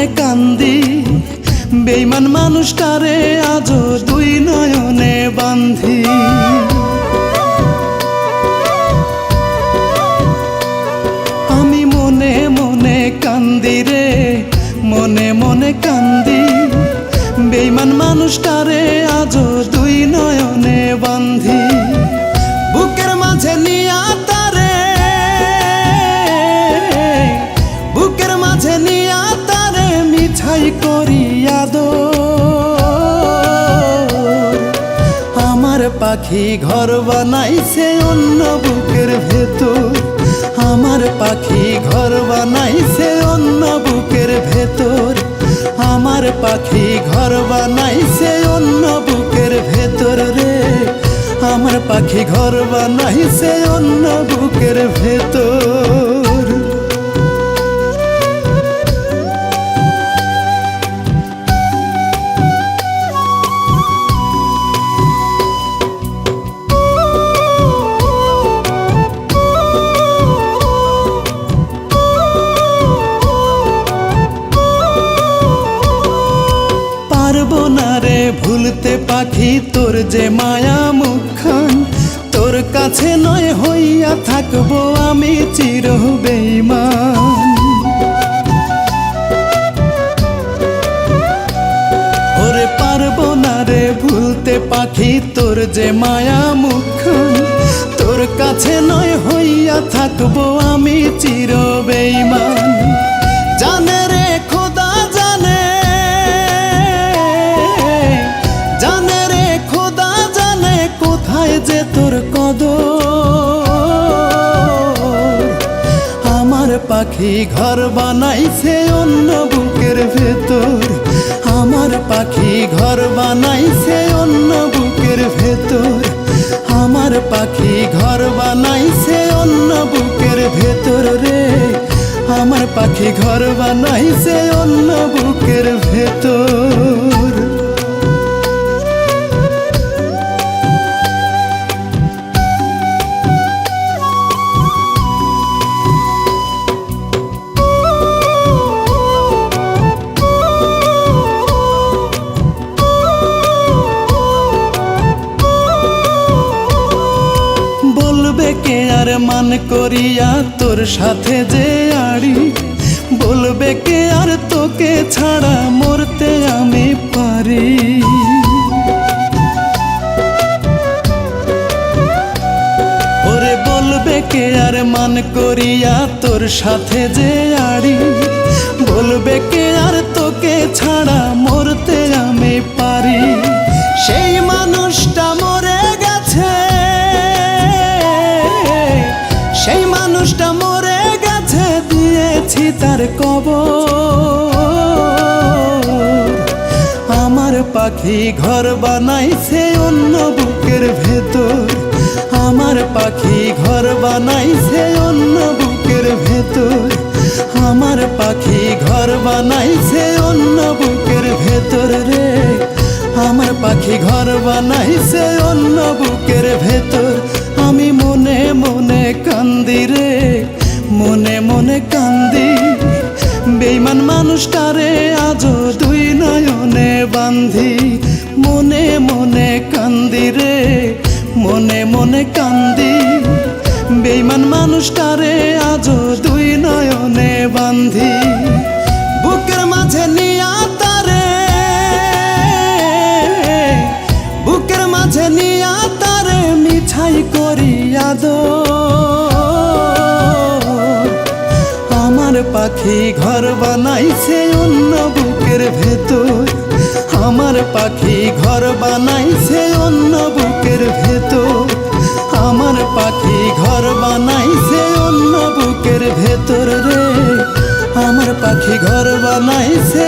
মনে কান্দি বেঈমান মানুষটারে আজও দুই নয়নে বান্ধি। আমি মনে মনে কান্দি রে, মনে মনে কান্দি বেঈমান মানুষটারে আজও দুই নয়নে বান্ধি। বুকের মাঝে নিয়া তারে, বুকের মাঝে নিয়া তারে মিঠাই করিয়া দো। আমার পাখি ঘর বানাইছে অন্য বুকের ভেতর, আমার পাখি ঘর বানাইছে অন্য বুকের ভেতর, আমার পাখি ঘর বানাইছে অন্য বুকের ভেতর রে, আমার পাখি ঘর বানাইছে অন্য বুকের ভেতর। পারবো না রে ভুলতে পাখি তোর যে মায়া মুখখান, তোর কাছে নয় হইয়া থাকবো আমি চির বেঈমান। ওরে পারবো না রে ভুলতে পাখি তোর যে মায়া মুখখান, তোর কাছে নয় হইয়া থাকবো আমি চির বেঈমান। জানে রে খোদা জানে, জানে রে খোদা জানে কোথায় যে তোর কদর। আমার পাখি ঘর বানাইছে অন্য বুকের ভেতর, আমার পাখি ঘর বানাইছে অন্য বুকের ভেতর, আমার পাখি ঘর বানাইছে অন্য বুকের ভেতর রে, আমার পাখি ঘর বানাইছে অন্য বুকের ভেতর। বলবে কে আর মান করিয়া তোর সাথে যে আড়ি, বলবে কে আর তোকে ছাড়া মরতে আমি পারি। ওরে বলবে কে আর মান করিয়া তোর সাথে যে আড়ি, বলবে কে আর তোকে ছাড়া মরতে আমি পারি। সেই মানুষটা মরে গেছে, সেই মানুষটা মরে গেছে দিয়েছি তার কবর। আমার পাখি ঘর বানাইছে অন্য বুকের ভেতর, আমার পাখি ঘর বানাইছে অন্য বুকের ভেতর, আমার পাখি ঘর বানাইছে অন্য বুকের ভেতর রে, আমার পাখি ঘর বানাইছে অন্য বুকের ভেতর। আমি মনে মনে কান্দি রে, মনে মনে কান্দি বেঈমান মানুষটারে আজও দুই নয়নে বান্ধি। মনে মনে কান্দি রে, মনে মনে কান্দি বেঈমান মানুষটারে আজও দুই নয়নে বান্ধি। বুকের মাঝে নিয়া তারে, বুকের মাঝে নিয়া তারে মিঠাই করিয়া দো। আমার পাখি ঘর বানাইছে অন্য বুকের ভেতর, আমার পাখি ঘর বানাইছে অন্য বুকের ভেতর, আমার পাখি ঘর বানাইছে অন্য বুকের ভেতর রে, আমার পাখি ঘর বানাইছে